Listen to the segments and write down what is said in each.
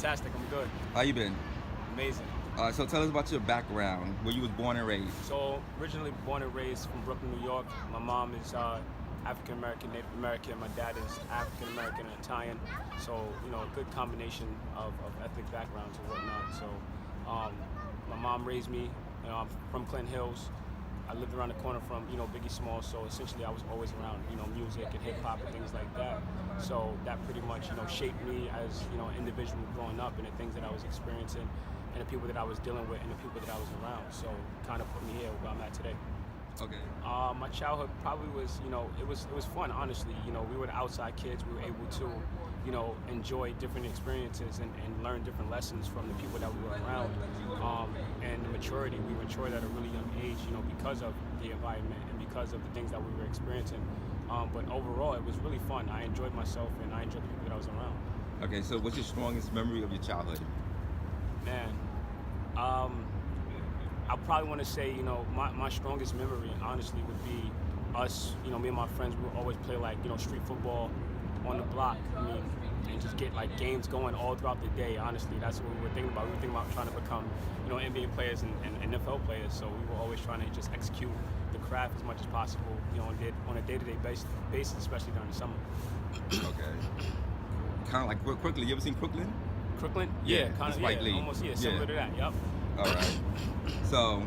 Fantastic. I'm good. How you been? Amazing. So tell us about your background, where you was born and raised. So originally born and raised from Brooklyn, New York. My mom is African American, Native American. My dad is African American and Italian. So a good combination of ethnic backgrounds and whatnot. So my mom raised me. I'm from Clinton Hills. I lived around the corner from Biggie Smalls. So essentially, I was always around music and hip hop and things like that. So that pretty much shaped me as an individual growing up and the things that I was experiencing and the people that I was dealing with and the people that I was around. So kind of put me here where I'm at today. Okay. My childhood probably was, it was fun, honestly. We were the outside kids. We were able to, enjoy different experiences and learn different lessons from the people that we were around. And the maturity, we matured at a really young age, because of the environment and because of the things that we were experiencing. But overall, it was really fun. I enjoyed myself and I enjoyed the people that I was around. Okay, so what's your strongest memory of your childhood? Man, I probably want to say, my strongest memory, honestly, would be us, me and my friends, we would always play like, street football on the block. And just get like games going all throughout the day, honestly. That's what we were thinking about. We were thinking about trying to become, NBA players and NFL players. So we were always trying to just execute the craft as much as possible, on a day-to-day basis, especially during the summer. Okay. Kind of like quickly. You ever seen Crooklyn? Crooklyn? Yeah, kind of. Spike Yeah, Lee. almost. Yeah, similar to that. Yep. All right. So,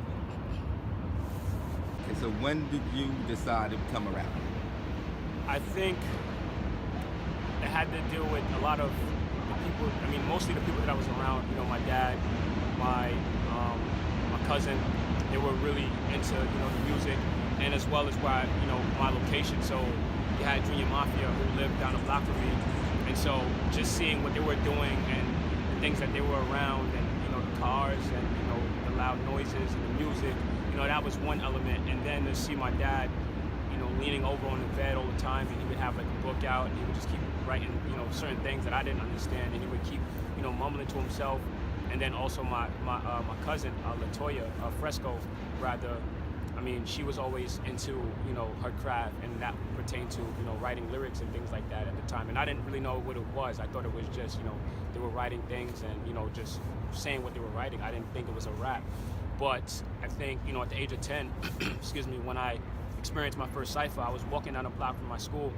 okay, so when did you decide to become a rapper? I think it had to deal with a lot of the people. Mostly the people that I was around. My dad, my cousin. They were really into the music, and as well as where my location. So you had Junior Mafia who lived down the block from me, and so just seeing what they were doing and the things that they were around, and the cars and the loud noises and the music. That was one element, and then to see my dad leaning over on the bed all the time, and he would have like a book out, and he would just keep writing, certain things that I didn't understand, and he would keep, mumbling to himself. And then also my cousin, Latoya Fresco, rather, she was always into, her craft, and that pertained to, writing lyrics and things like that at the time. And I didn't really know what it was. I thought it was just, they were writing things and, just saying what they were writing. I didn't think it was a rap. But I think, at the age of 10, excuse me, when I experienced my first cypher, I was walking down the block from my school,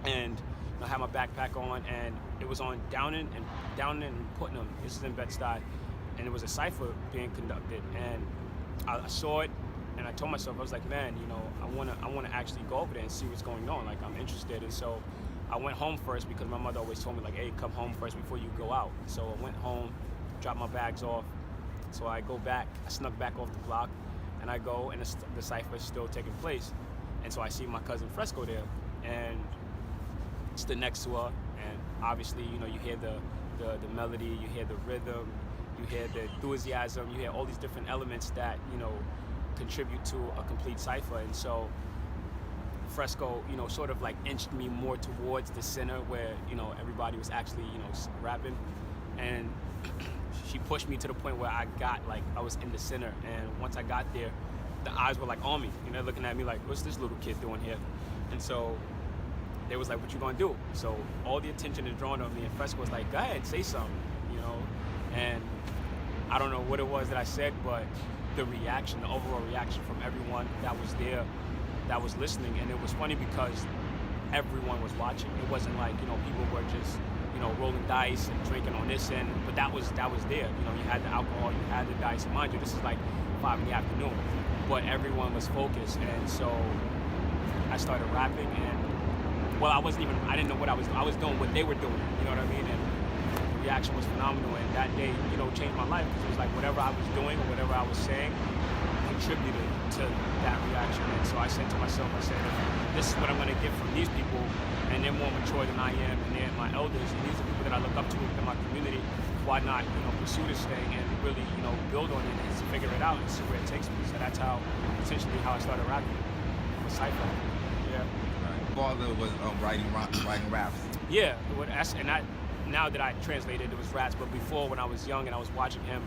and I had my backpack on, and it was on Downing and Putnam. This is in Bed-Stuy, and it was a cypher being conducted, and I saw it, and I told myself, I was like, man, I wanna actually go over there and see what's going on. Like, I'm interested, and so I went home first because my mother always told me, like, hey, come home first before you go out. So I went home, dropped my bags off. So I go back, I snuck back off the block, and I go, and the cypher is still taking place. And so I see my cousin Fresco there, and stood next to her, and obviously, you hear the melody, you hear the rhythm, you hear the enthusiasm, you hear all these different elements that, contribute to a complete cypher. And so Fresco, sort of like inched me more towards the center where, everybody was actually, rapping. And she pushed me to the point where I was in the center. And once I got there, the eyes were like on me, looking at me like, what's this little kid doing here? And so they was like, what you gonna do? So all the attention is drawn on me, and Fresco was like, go ahead, say something, And I don't know what it was that I said, but the reaction, the overall reaction from everyone that was there, that was listening. And it was funny because everyone was watching. It wasn't like, people were just, rolling dice and drinking on this end, but that was there. You had the alcohol, you had the dice. And mind you, this is like 5 in the afternoon, but everyone was focused. And so I started rapping, and well, I didn't know what I was doing what they were doing, you know what I mean? And the reaction was phenomenal, and that day, changed my life, because it was like whatever I was doing or whatever I was saying contributed to that reaction. And so I said to myself, if this is what I'm gonna get from these people, and they're more mature than I am, and they're my elders, and these are people that I look up to in my community, why not, pursue this thing and really, build on it and figure it out and see where it takes me. So that's essentially how I started rapping, with cypher. Yeah. Father was writing raps. Yeah, now that I translated, it was raps. But before, when I was young and I was watching him,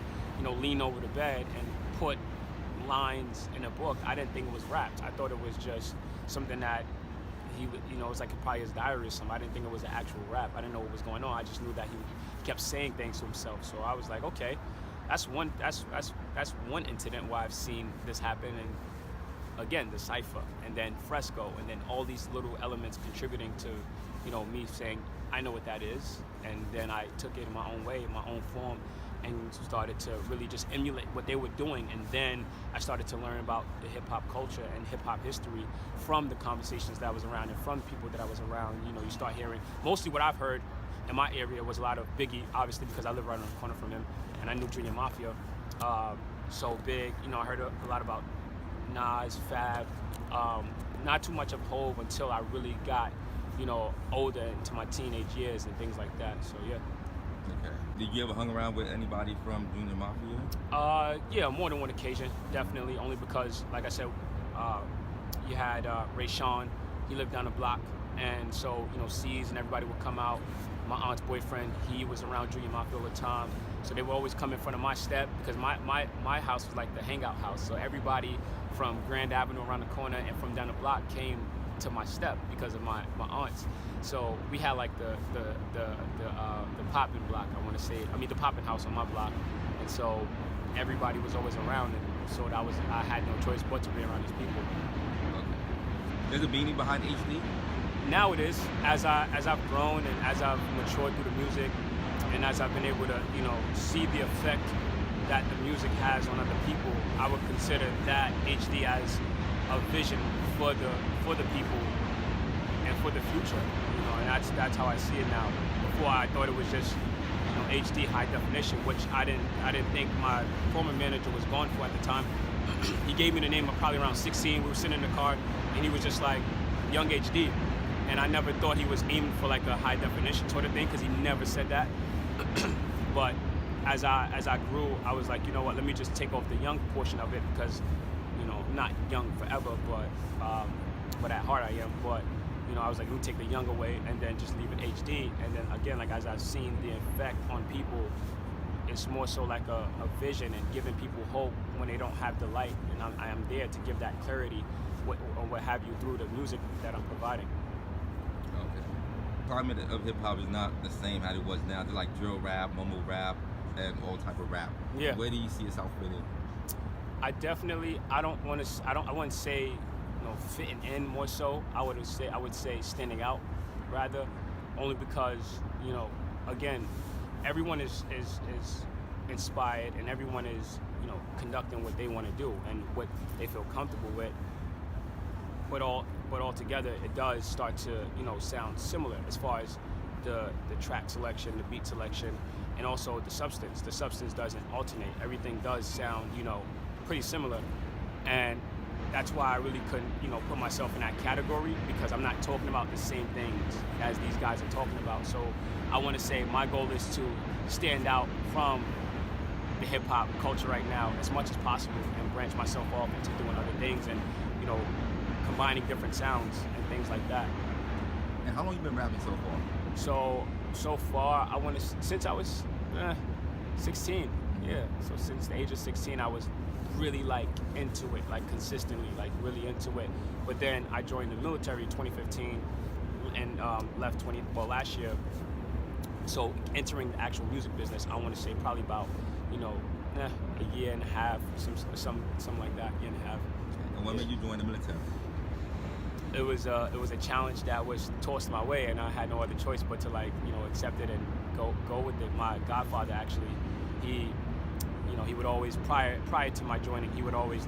lean over the bed and put lines in a book, I didn't think it was raps. I thought it was just something that he would, it was like probably his diary or something. I didn't think it was an actual rap. I didn't know what was going on. I just knew that he kept saying things to himself. So I was like, okay, that's one incident where I've seen this happen. And again, the cipher, and then Fresco, and then all these little elements contributing to, me saying, I know what that is. And then I took it in my own way, in my own form, and started to really just emulate what they were doing. And then I started to learn about the hip hop culture and hip hop history from the conversations that I was around and from the people that I was around. You start hearing, mostly what I've heard in my area was a lot of Biggie, obviously because I live right on the corner from him, and I knew Junior Mafia. So Big, I heard a lot about Nas, Fab, not too much of Hov until I really got, older into my teenage years and things like that. So yeah. Okay. Did you ever hung around with anybody from Junior Mafia? Yeah, more than one occasion, definitely. Only because, like I said, you had Ray Sean. He lived down the block, and so C's and everybody would come out. My aunt's boyfriend, he was around Junior Mafia all the time, so they would always come in front of my step because my house was like the hangout house. So everybody from Grand Avenue around the corner and from down the block came to my step because of my aunts. So we had like the poppin' block, I want to say. I mean the poppin' house on my block, and so everybody was always around, and so I had no choice but to be around these people. Okay. There's a beanie behind HD. Now it is, as I've grown and as I've matured through the music, and as I've been able to see the effect that the music has on other people, I would consider that HD as a vision for the people and for the future. And that's how I see it now. Before I thought it was just HD high definition, which I didn't think my former manager was going for at the time. He gave me the name of probably around 16. We were sitting in the car, and he was just like, Young HD. And I never thought he was aiming for like a high definition sort of thing, because he never said that. But as I grew, I was like, you know what, let me just take off the young portion of it, because not young forever, but at heart I am. But I was like, let me take the young away and then just leave it HD. And then again, like as I've seen the effect on people, it's more so like a vision and giving people hope when they don't have the light. And I am there to give that clarity or what have you through the music that I'm providing. Okay. Climate of hip hop is not the same as it was now. There's like drill rap, mumble rap, and all type of rap. Yeah. Where do you see yourself fitting? I wouldn't say fitting in more so. I would say standing out rather, only because again, everyone is inspired and everyone is conducting what they want to do and what they feel comfortable with. But all together, it does start to sound similar as far as the track selection, the beat selection, and also the substance. The substance doesn't alternate. Everything does sound pretty similar, and that's why I really couldn't put myself in that category, because I'm not talking about the same things as these guys are talking about. So I want to say my goal is to stand out from the hip hop culture right now as much as possible and branch myself off into doing other things and combining different sounds and things like that. And how long you been rapping so far? So far, I want to, since I was 16. Yeah. So since the age of 16, I was really like into it, like consistently, like really into it. But then I joined the military in 2015 and left last year. So entering the actual music business, I want to say probably about a year and a half, something like that, year and a half. And what made you join the military? It was a challenge that was tossed my way, and I had no other choice but to accept it and go with it. My godfather actually, he would always prior to my joining, he would always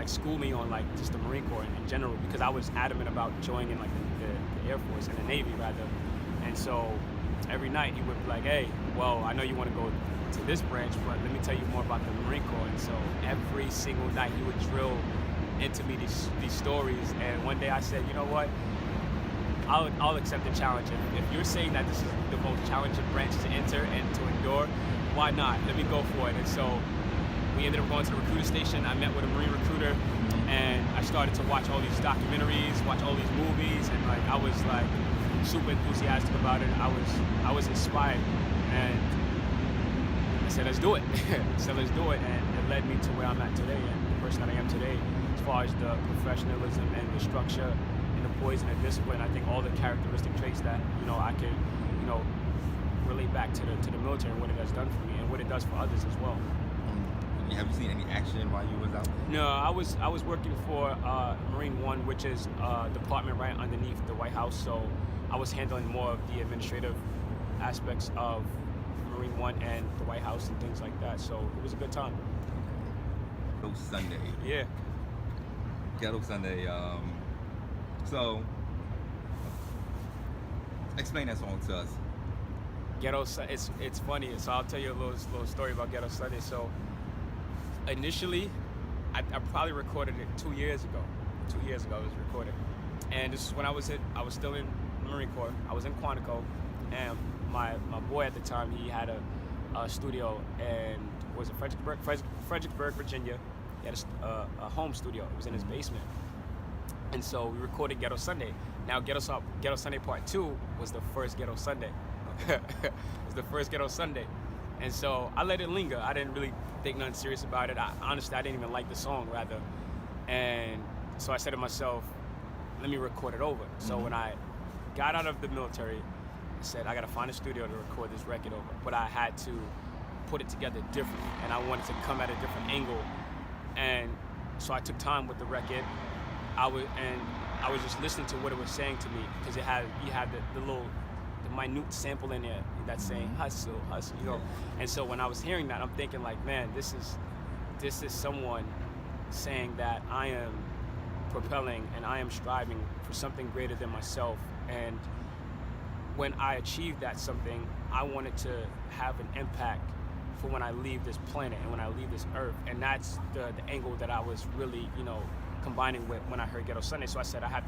school me on just the Marine Corps in general, because I was adamant about joining the Air Force and the Navy rather. And so every night he would be like, hey, well, I know you want to go to this branch, but let me tell you more about the Marine Corps. And so every single night he would drill into me these stories. And one day I said, you know what, I'll accept the challenge. And if you're saying that this is the most challenging branch to enter and to endure, why not? Let me go for it. And so we ended up going to the recruiter station. I met with a Marine recruiter, and I started to watch all these documentaries, watch all these movies, and I was super enthusiastic about it. I was inspired, and I said, let's do it. So let's do it, and it led me to where I'm at today, and the person that I am today, as far as the professionalism and the structure and the poise and the discipline. I think all the characteristic traits that I can you know, relate back to the military and what it has done for me and what it does for others as well. Have you seen any action while you was out there? No, I was working for Marine One, which is a department right underneath the White House. So I was handling more of the administrative aspects of Marine One and the White House and things like that. So it was a good time. Ghetto Sunday. Yeah. Ghetto Sunday. So explain that song to us. It's funny. So I'll tell you a little story about Ghetto Sunday. So initially, I probably recorded it 2 years ago. 2 years ago it was recorded, and this is when I was still in the Marine Corps. I was in Quantico, and my boy at the time, he had a studio, and was in Fredericksburg, Virginia. He had a home studio. It was in his basement, and so we recorded Ghetto Sunday. Now Ghetto Sunday Part 2 was the first Ghetto Sunday. It was the first Ghetto Sunday. And so I let it linger. I didn't really think nothing serious about it. Honestly, I didn't even like the song, rather. And so I said to myself, let me record it over. So when I got out of the military, I said, I got to find a studio to record this record over. But I had to put it together differently, and I wanted to come at a different angle. And so I took time with the record. I was just listening to what it was saying to me, because you had the minute sample in there that's saying hustle, you know. And so when I was hearing that, I'm thinking like, man, this is someone saying that I am propelling and I am striving for something greater than myself. And when I achieved that something, I wanted to have an impact for when I leave this planet and when I leave this earth. And that's the angle that I was really, you know, combining with when I heard Ghetto Sunday. So I said I have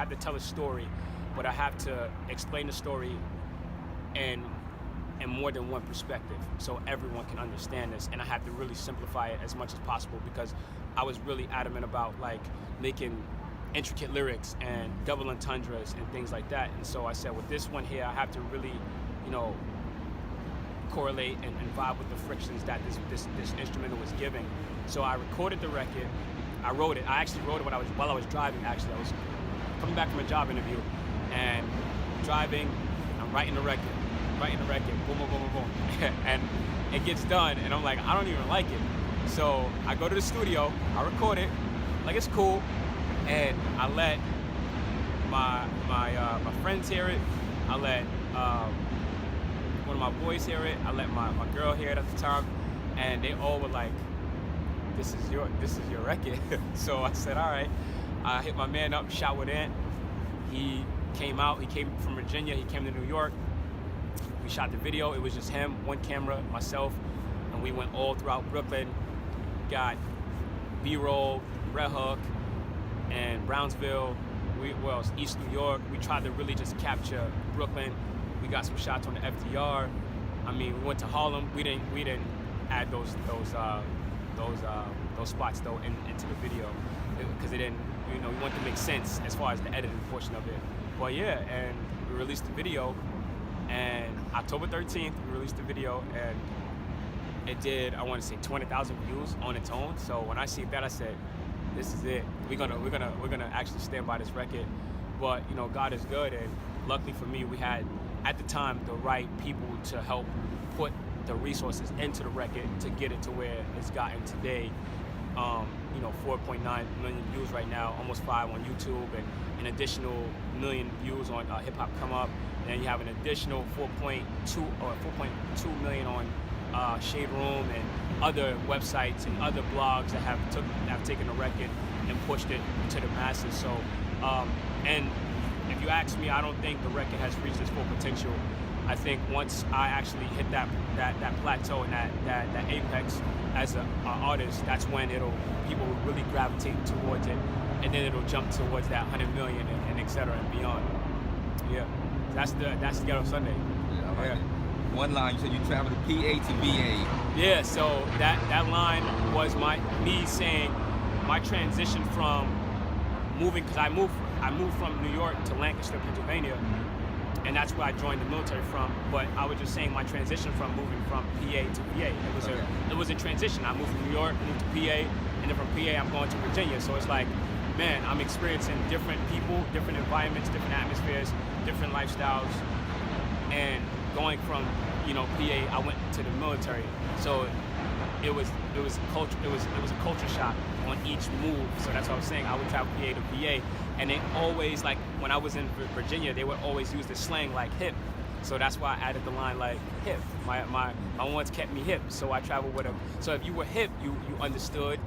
to tell a story, but I have to explain the story in more than one perspective, so everyone can understand this. And I have to really simplify it as much as possible, because I was really adamant about like making intricate lyrics and double entendres and things like that. And so I said, with this one here, I have to really, you know, correlate and vibe with the frictions that this instrumental was giving. So I recorded the record. I wrote it. I actually wrote it while I was driving. Actually, I was coming back from a job interview and driving. I'm writing the record, boom, boom, boom, boom, boom. And it gets done, and I'm like, I don't even like it. So I go to the studio, I record it, like it's cool, and I let my friends hear it. I let one of my boys hear it. I let my girl hear it at the time, and they all were like, this is your record. So I said, all right. I hit my man up, shot with Ant. He came out. He came from Virginia. He came to New York. We shot the video. It was just him, one camera, myself, and we went all throughout Brooklyn. Got B-roll, Red Hook, and Brownsville. East New York. We tried to really just capture Brooklyn. We got some shots on the FDR. I mean, we went to Harlem. We didn't add those spots though into the video, because it didn't. You know, we wanted to make sense as far as the editing portion of it. But yeah, and we released the video, and October 13th we released the video, and it did, I want to say, 200,000 views on its own. So when I see that, I said, this is it. We're gonna actually stand by this record. But you know, God is good, and luckily for me, we had at the time the right people to help put the resources into the record to get it to where it's gotten today. You know, 4.9 million views right now, almost 5 on YouTube, and an additional million views on Hip Hop Come Up. And then you have an additional 4.2 million on Shade Room and other websites and other blogs that have taken the record and pushed it to the masses. So, and if you ask me, I don't think the record has reached its full potential. I think once I actually hit that plateau and that apex as an artist, that's when people will really gravitate towards it, and then it'll jump towards that 100 million and et cetera and beyond. Yeah, that's Ghetto Sunday. Yeah, I like it. One line, you said you traveled to PA to VA. Yeah, so that line was me saying my transition from moving, because I moved from New York to Lancaster, Pennsylvania. And that's where I joined the military from. But I was just saying my transition from moving from PA to VA. It was a transition. I moved from New York, moved to PA, and then from PA I'm going to Virginia. So it's like, man, I'm experiencing different people, different environments, different atmospheres, different lifestyles. And going from, PA, I went to the military, so it was culture. It was a culture shock on each move. So that's what I was saying. I would travel PA to PA, and they always, like when I was in Virginia, they would always use the slang like hip. So that's why I added the line like hip. My ones kept me hip, so I traveled with them. So if you were hip, you understood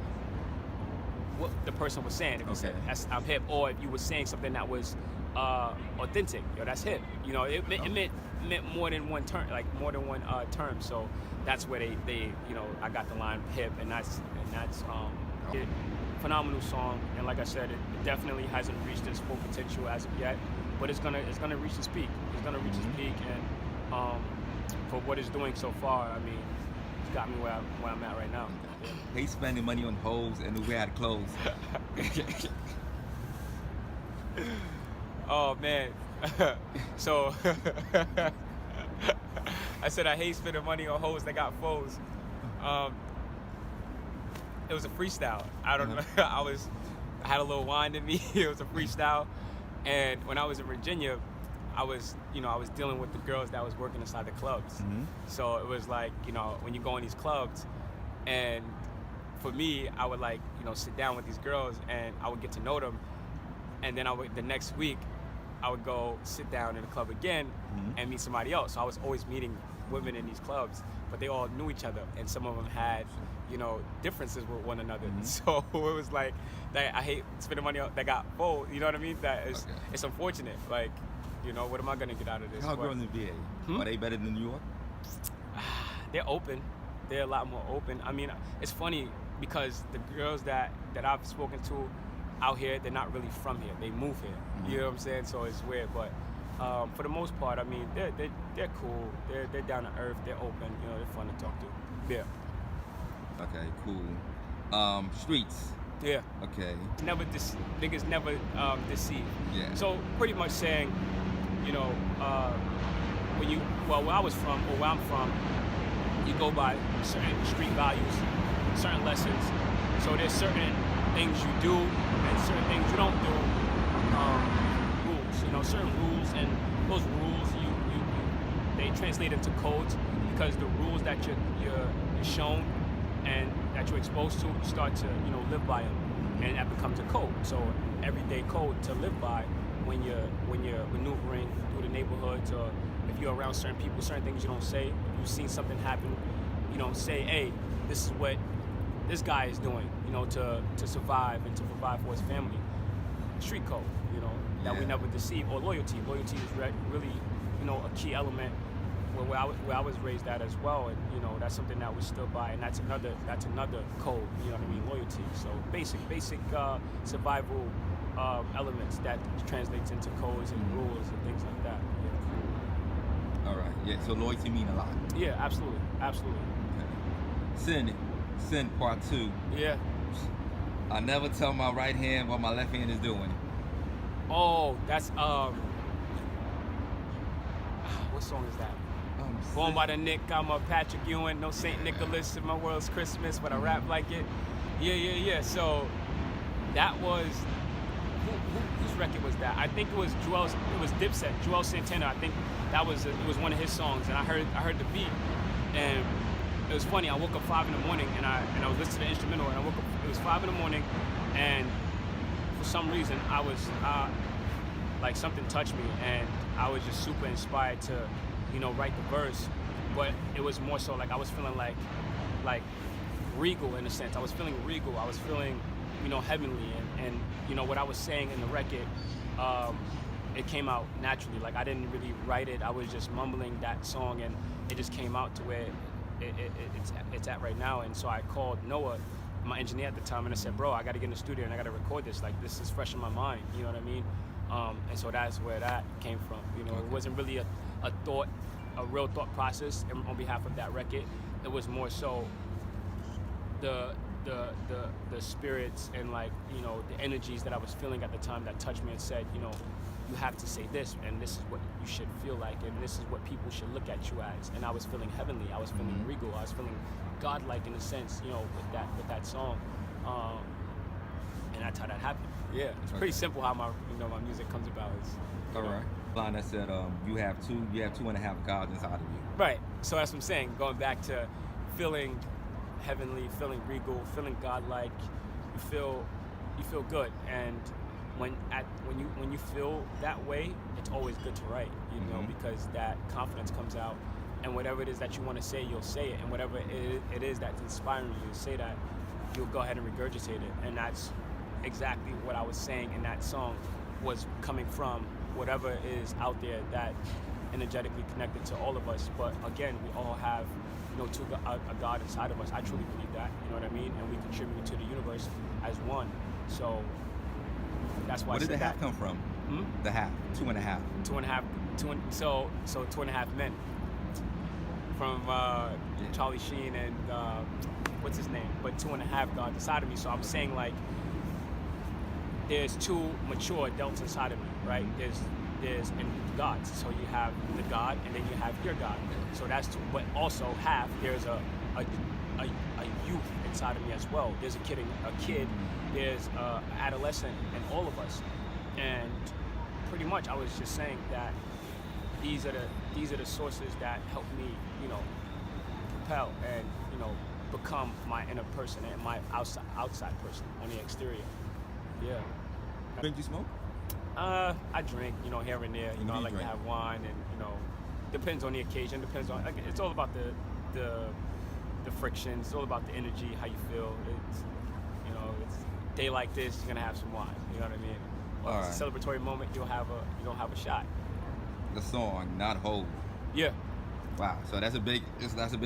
what the person was saying. If you said I'm hip, or if you were saying something that was authentic, that's hip. It meant more than one term, like more than one term. So that's where they I got the line hip, and that's it. Phenomenal song, and like I said, it definitely hasn't reached its full potential as of yet, but it's gonna reach its peak. It's gonna reach its peak, and for what it's doing so far, I mean, it's got me where I'm at right now. Hate spending money on hoes and who had clothes. Oh man, so I said I hate spending money on hoes that got foes. It was a freestyle. I don't know. I had a little wine in me. It was a freestyle, and when I was in Virginia, I was dealing with the girls that was working inside the clubs. Mm-hmm. So it was like, when you go in these clubs, and for me, I would sit down with these girls and I would get to know them, and then the next week, I would go sit down in the club again and meet somebody else. So I was always meeting women in these clubs, but they all knew each other, and some of them had differences with one another. So it was like that. I hate spending money that got full. You know what I mean? That is, it's unfortunate. Like, what am I gonna get out of this? How girls in VA? Are they better than New York? They're open. They're a lot more open. I mean, it's funny because the girls that I've spoken to out here, they're not really from here. They move here. You know what I'm saying? So it's weird, but for the most part, I mean, they're cool. They're down to earth. They're open. They're fun to talk to. Yeah. Okay, cool. Streets. Yeah. Okay. Niggas never deceive. Yeah. So pretty much saying, where I was from, or where I'm from, you go by certain street values, certain lessons. So there's certain things you do and certain things you don't do. Rules, certain rules, and those rules they translate into codes, because the rules that you're shown and that you're exposed to, you start to live by them, and that becomes a code. So everyday code to live by when you're maneuvering through the neighborhoods, or if you're around certain people, certain things you don't say. If you've seen something happen, you don't say, hey, this is what this guy is doing, to survive and to provide for his family. Street code, that we never deceive. Or loyalty. Loyalty is really, a key element where I was raised at as well, and that's something that we stood by, and that's another code. You know what I mean? Loyalty. So basic survival elements that translates into codes and rules and things like that. Yeah. All right. Yeah. So loyalty mean a lot. Yeah. Absolutely. Okay. Sin part 2. Yeah. I never tell my right hand what my left hand is doing. Oh, that's what song is that? Born by the Nick, I'm a Patrick Ewing, no St. Nicholas in my world's Christmas, but I rap like it. Yeah. So that was whose record was that? I think it was Dipset, Joel Santana. I think it was one of his songs, and I heard the beat, and it was funny. I woke up 5 a.m, and I was listening to the instrumental, and I woke up. It was 5 a.m, and for some reason I was like something touched me, and I was just super inspired to write the verse. But it was more so like I was feeling like regal in a sense. I was feeling regal. I was feeling heavenly, and what I was saying in the record, it came out naturally. Like I didn't really write it. I was just mumbling that song, and it just came out to where it's at right now. And so I called Noah, my engineer at the time, and I said, bro, I got to get in the studio and I got to record this. Like, this is fresh in my mind. You know what I mean? And so that's where that came from. It wasn't really a real thought process on behalf of that record. It was more so the spirits and the energies that I was feeling at the time that touched me and said, you have to say this, and this is what you should feel like, and this is what people should look at you as. And I was feeling heavenly. I was feeling regal. I was feeling godlike in a sense, with that song. And that's how that happened. Yeah, it's pretty simple how my my music comes about. All right. line that said, you have two and a half gods inside of you. Right. So that's what I'm saying. Going back to feeling heavenly, feeling regal, feeling godlike, you feel good. And when you feel that way, it's always good to write. You know, because that confidence comes out, and whatever it is that you want to say, you'll say it, and whatever it is that's inspiring you to say that, you'll go ahead and regurgitate it. And that's exactly what I was saying in that song, was coming from whatever is out there that energetically connected to all of us. But again, we all have, you know, a God inside of us. I truly believe that, you know what I mean? And we contribute to the universe as one. So that's why. Where did the half come from? The half, 2.5. 2.5, so 2.5 men. From Charlie Sheen and what's his name? But 2.5 gods inside of me. So I'm saying, like, there's two mature adults inside of me, right? There's and gods. So you have the God, and then you have your God. So that's two. But also there's a youth inside of me as well. There's a kid. There's an adolescent in all of us. And pretty much, I was just saying that these are the sources that help me, you know, propel and, you know, become my inner person and my outside person on the exterior. Yeah. Drink, you smoke? I drink, you know, here and there. You know, I like drink? to have wine, and, you know, depends on the occasion. Depends on, like, it's all about the friction. It's all about the energy, how you feel. It's, you know, it's a day like this, you're gonna have some wine. You know what I mean? Well, All it's a celebratory moment. You'll have a shot. The song, Not Hold. Yeah. Wow. So that's a big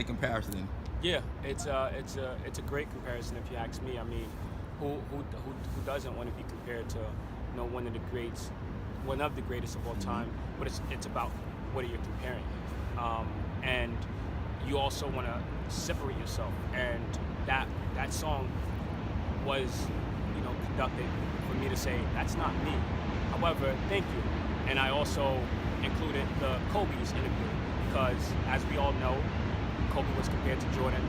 comparison. Yeah, it's a great comparison if you ask me. I mean, who doesn't want to be compared to, you know, one of the greatest of all time? But it's about what are you comparing, and you also want to separate yourself. And that song was, you know, conducted for me to say that's not me. However, thank you. And I also included the Kobe's interview, because as we all know, Kobe was compared to Jordan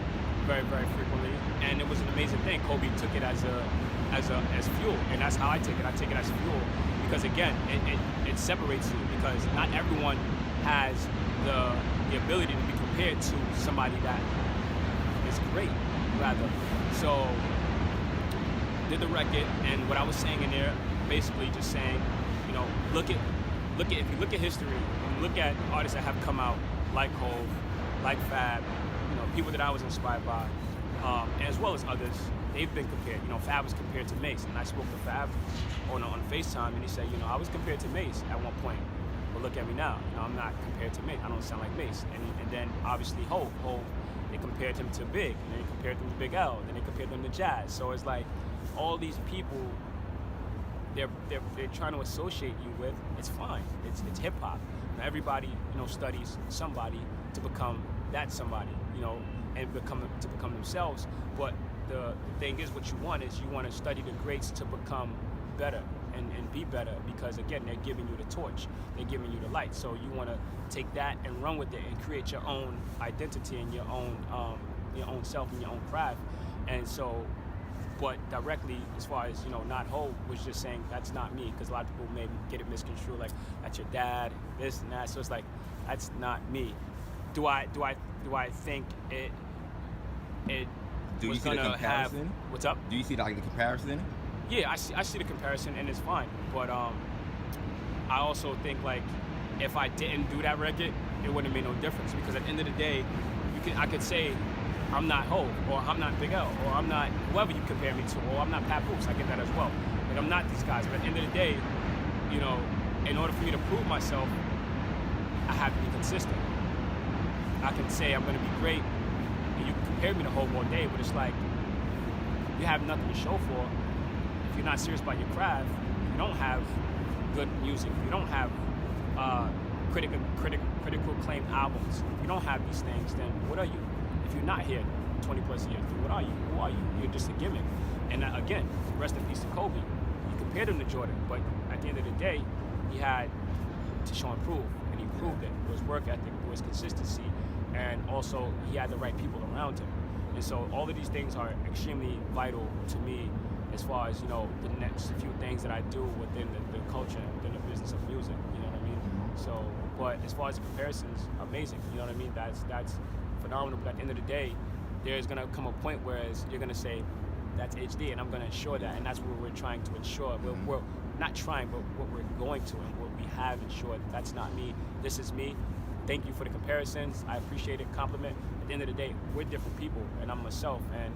very, very frequently, and it was an amazing thing. Kobe took it as fuel, and that's how I take it. I take it as fuel, because again, it separates you, because not everyone has the ability to be compared to somebody that is great, rather. So did the record, and what I was saying in there, basically just saying, you know, look at if you look at history and look at artists that have come out like Hov, like Fab, you know, people that I was inspired by, as well as others, they've been compared. You know, Fab was compared to Mace, and I spoke to Fab on FaceTime, and he said, you know, I was compared to Mace at one point, but look at me now. You know, I'm not compared to Mace. I don't sound like Mace. And then obviously Hov, they compared him to Big, and then they compared him to Big L, then they compared him to Jazz. So it's like all these people, they're trying to associate you with. It's fine. It's hip hop. Everybody, you know, studies somebody to become that somebody, you know, and become themselves. But the thing is, what you want is you want to study the greats to become better and be better, because again, they're giving you the torch, they're giving you the light. So you want to take that and run with it and create your own identity and your own self and your own craft. And so, but directly, as far as, you know, not Hov, was just saying that's not me, because a lot of people may get it misconstrued, like that's your dad, this and that. So it's like, that's not me. Do I think it Do was you see the gonna have? comparison? What's up? Do you see like the comparison? Yeah, I see the comparison, and it's fine. But I also think, like, if I didn't do that record, it wouldn't have made no difference, because at the end of the day, I could say I'm not Hov, or I'm not Big L, or I'm not whoever you compare me to, or I'm not Papoose. I get that as well. Like, I'm not these guys. But at the end of the day, you know, in order for me to prove myself, I have to be consistent. I can say I'm going to be great, and you can compare me to Hov all day, but it's like, you have nothing to show for. If you're not serious about your craft, you don't have good music, you don't have critical acclaimed albums, if you don't have these things, then what are you? If you're not here 20 plus years, then what are you? Who are you? You're just a gimmick. And again, rest in peace to Kobe. You compared him to Jordan, but at the end of the day, he had to show and prove, and he proved it. It was work ethic, it was consistency, and also he had the right people around him. And so all of these things are extremely vital to me, as far as, you know, the next few things that I do within the culture, within the business of music. You know what I mean? So, but as far as the comparisons, amazing. You know what I mean? That's phenomenal. But at the end of the day, there's gonna come a point where you're gonna say, that's HD, and I'm gonna ensure that, and that's what we're trying to ensure. We're not trying, but what we're going to, and what we have ensured. That's not me. This is me. Thank you for the comparisons. I appreciate it. Compliment. At the end of the day, we're different people, and I'm myself, and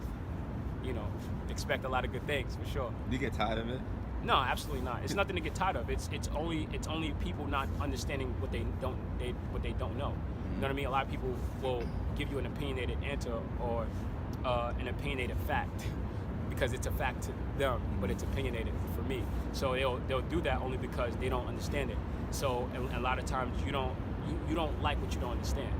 expect a lot of good things for sure. Do you get tired of it? No, absolutely not. It's nothing to get tired of. It's only people not understanding what they don't know. You know what I mean? A lot of people will give you an opinionated answer or an opinionated fact because it's a fact to them, but it's opinionated for me. So they'll do that only because they don't understand it. So a lot of times you don't like what you don't understand.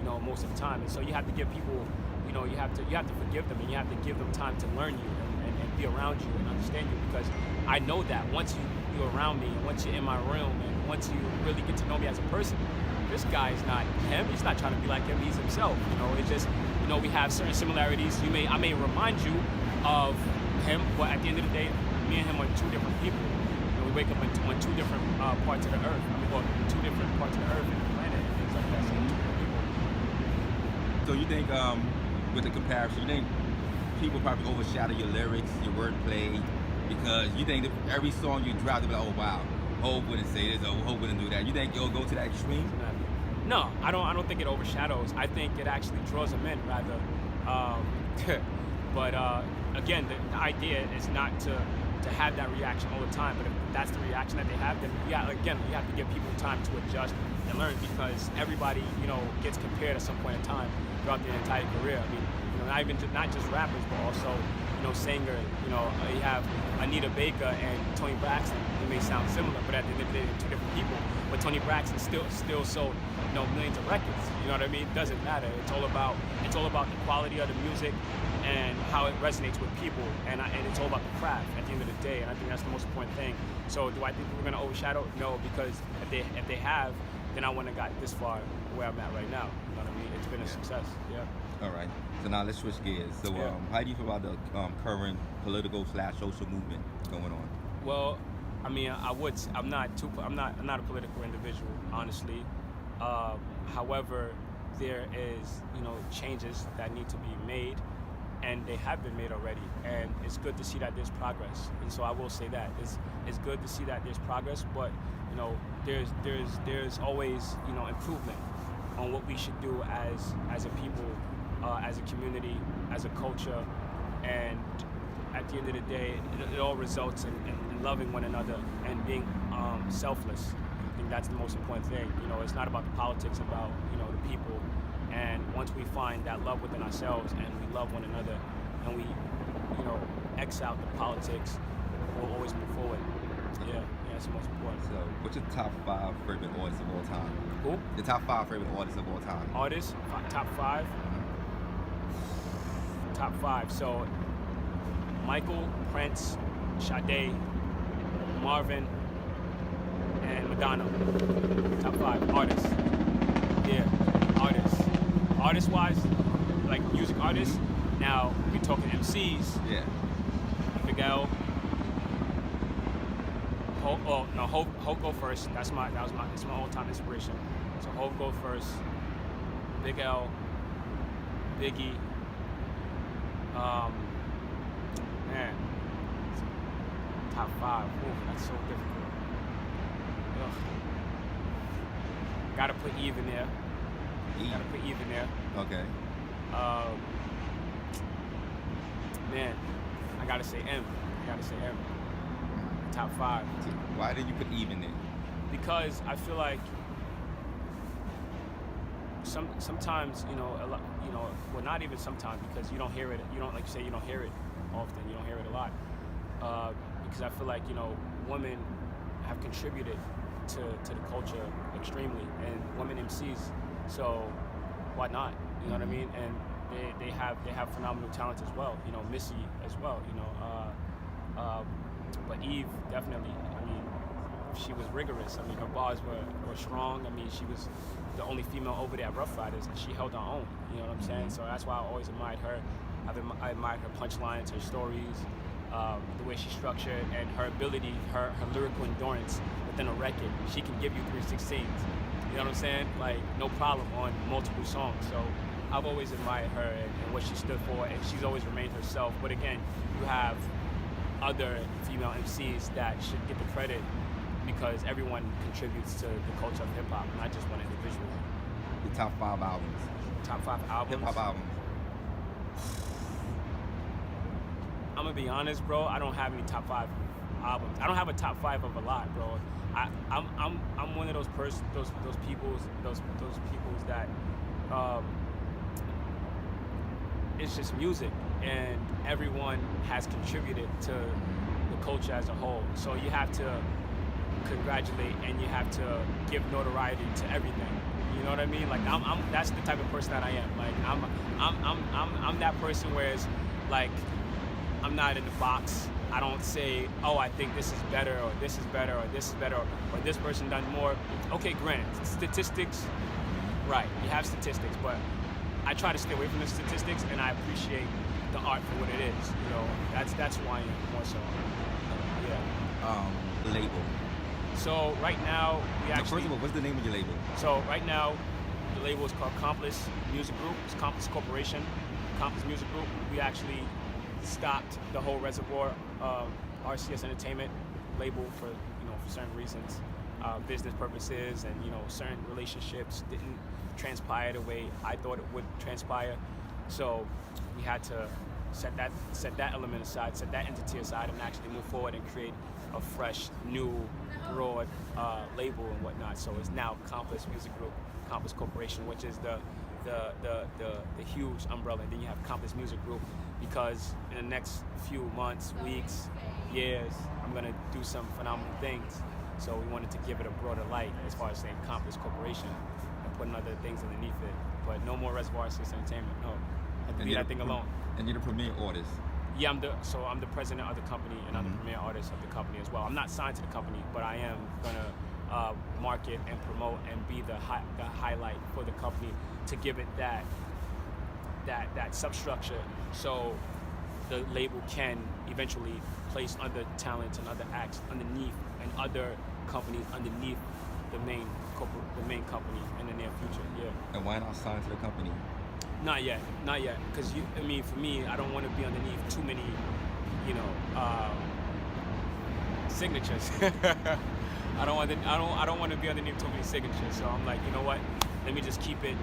Most of the time, and so you have to give people. You have to forgive them, and you have to give them time to learn you and be around you and understand you, because I know that once you're around me, and once you're in my room, and once you really get to know me as a person, this guy is not him. He's not trying to be like him. He's himself. It's just we have certain similarities. I may remind you of him, but at the end of the day, me and him are two different people. We wake up on two different parts of the earth. Two different parts of the earth and the planet and things like that. So two different people. So you think, with the comparison, you think people probably overshadow your lyrics, your wordplay, because you think that every song you drop, they'll be like, oh wow, Hov wouldn't say this, or Hov wouldn't do that. You think it'll go to that extreme? No, I don't think it overshadows. I think it actually draws them in, rather. But again, the idea is not to have that reaction all the time. But if that's the reaction that they have, then again, you have to give people time to adjust and learn, because everybody gets compared at some point in time throughout their entire career. I mean, not just rappers, but also singer. You have Anita Baker and Toni Braxton. They may sound similar, but at the end of the day, they're two different people. But Toni Braxton still sold millions of records. You know what I mean? It doesn't matter. It's all about the quality of the music and how it resonates with people, and it's all about the craft at the end of the day. And I think that's the most important thing. So do I think we're gonna overshadow? No, because if they have, then I wouldn't have got this far where I'm at right now. You know what I mean? It's been a success. Yeah. All right. So now let's switch gears. So how do you feel about the current political / social movement going on? Well, I mean, I'm not a political individual, honestly. However, there is changes that need to be made, and they have been made already, and it's good to see that there's progress. And so I will say that it's good to see that there's progress, but there's always improvement on what we should do as a people, as a community, as a culture, and at the end of the day, it all results in loving one another and being selfless. I think that's the most important thing. It's not about the politics, about the people. And once we find that love within ourselves and we love one another and we X out the politics, we'll always move forward. Yeah, that's the most important. So, what's your top 5 favorite artists of all time? Who? The top 5 favorite artists of all time. Artists? Top 5? Top 5. So, Michael, Prince, Sade, Marvin, and Madonna. Top 5 artists. Yeah, artists. Artist-wise, like music artists. Now we're talking MCs. Yeah. Big L. Hov go first. It's my all-time inspiration. So Hov go first. Big L. Biggie. Man. Top 5. Ooh, that's so difficult. Ugh. Gotta put Eve in there. Gotta put Eve in there. Okay. Man, I gotta say M. Top 5. Why did you put Eve in there? Because I feel like sometimes well, not even sometimes, because you don't hear it. You don't, like you say, you don't hear it often. You don't hear it a lot. Because I feel like women have contributed to the culture extremely, and women MCs. So why not? You know what I mean? And they have phenomenal talent as well. Missy as well. But Eve definitely. I mean, she was rigorous. I mean, her bars were strong. I mean, she was the only female over there at Rough Riders, and she held her own. You know what I'm saying? So that's why I always admired her. I admired her punchlines, her stories, the way she's structured, and her ability, her lyrical endurance within a record. She can give you 3/16. You know what I'm saying? Like, no problem on multiple songs. So I've always admired her and what she stood for, and she's always remained herself. But again, you have other female MCs that should get the credit because everyone contributes to the culture of hip hop, not just one individual. The top 5 albums. Top 5 albums. Hip hop albums. I'm gonna be honest, bro. I don't have any top 5 albums. I don't have a top 5 of a lot, bro. I'm one of those peoples that it's just music, and everyone has contributed to the culture as a whole. So you have to congratulate and you have to give notoriety to everything. You know what I mean? Like that's the type of person that I am. Like I'm that person where it's like I'm not in the box. I don't say, oh, I think this is better, or this is better, or this is better, or this person done more. Okay, granted, statistics, right? You have statistics, but I try to stay away from the statistics, and I appreciate the art for what it is. You know, that's who I am more so. Yeah. Label. So right now we actually. First of all, what's the name of your label? So right now, the label is called Accomplice Music Group. It's Accomplice Corporation, Accomplice Music Group. We actually stopped the whole Reservoir RCS Entertainment label for certain reasons, business purposes, and certain relationships didn't transpire the way I thought it would transpire. So we had to set that element aside, set that entity aside, and actually move forward and create a fresh, new, broad label and whatnot. So it's now Accomplice Music Group, Accomplice Corporation, which is the huge umbrella. And then you have Accomplice Music Group, because in the next few months, weeks, years, I'm gonna do some phenomenal things. So we wanted to give it a broader light as far as saying Accomplice Corporation and putting other things underneath it. But no more Reservoir RCS Entertainment. No, I had to leave that thing alone. And you're the premier artist. Yeah, I'm the president of the company, and I'm the premier artist of the company as well. I'm not signed to the company, but I am gonna market and promote and be the highlight for the company to give it that substructure, so the label can eventually place other talents and other acts underneath, and other companies underneath the main company in the near future. Yeah. And why not sign to the company? Not yet, because for me, I don't want to be underneath too many, signatures. I don't want to be underneath too many signatures. So I'm like, you know what? Let me just keep it,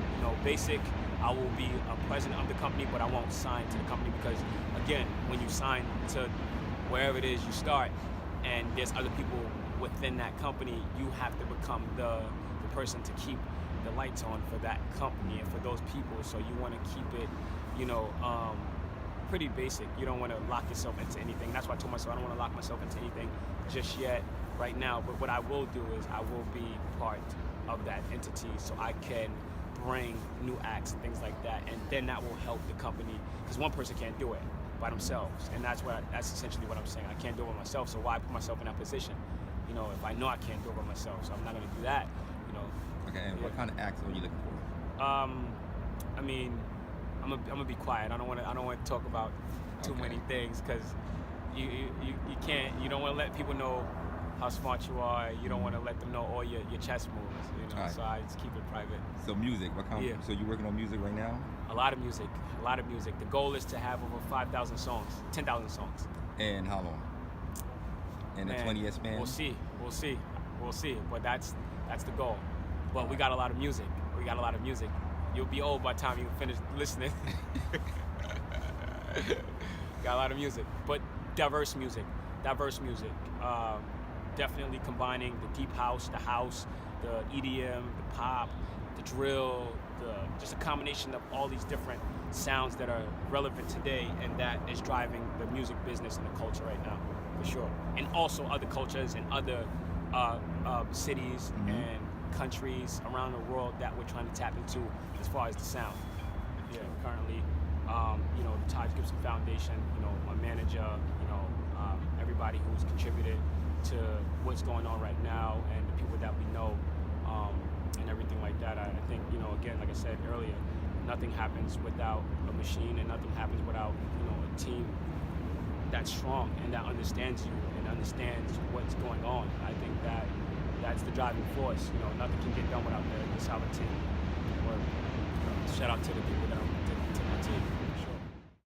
basic. I will be a president of the company, but I won't sign to the company, because again, when you sign to wherever it is you start, and there's other people within that company, you have to become the person to keep the lights on for that company and for those people. So you want to keep it, pretty basic. You don't want to lock yourself into anything. That's why I told myself I don't want to lock myself into anything just yet, right now. But what I will do is I will be part of that entity, so I can bring new acts and things like that, and then that will help the company, because one person can't do it by themselves, and that's essentially what I'm saying. I can't do it by myself, so why put myself in that position? If I know I can't do it by myself, so I'm not going to do that. Okay, and what kind of acts are you looking for? I mean, I'm gonna be quiet. I don't want to talk about too many things, because you can't. You don't want to let people know how smart you are. You don't want to let them know all your chess moves. Right. So I just keep it private. So music, what kind? Yeah. So you're working on music right now? A lot of music. The goal is to have over 5,000 songs, 10,000 songs. And how long? In a 20-year span? We'll see. But that's the goal. But we got a lot of music. You'll be old by the time you finish listening. Got a lot of music, but diverse music. Definitely combining the deep house, the EDM, the pop, the drill, just a combination of all these different sounds that are relevant today, and that is driving the music business and the culture right now, for sure. And also other cultures and other cities and countries around the world that we're trying to tap into as far as the sound. Yeah, currently, the Taj Gibson Foundation, my manager, everybody who's contributed to what's going on right now, and the people that we know, and everything like that. I think, again, like I said earlier, nothing happens without a machine, and nothing happens without, a team that's strong and that understands you and understands what's going on. I think that's the driving force. You know, nothing can get done without the solid team. Or shout out to the people that are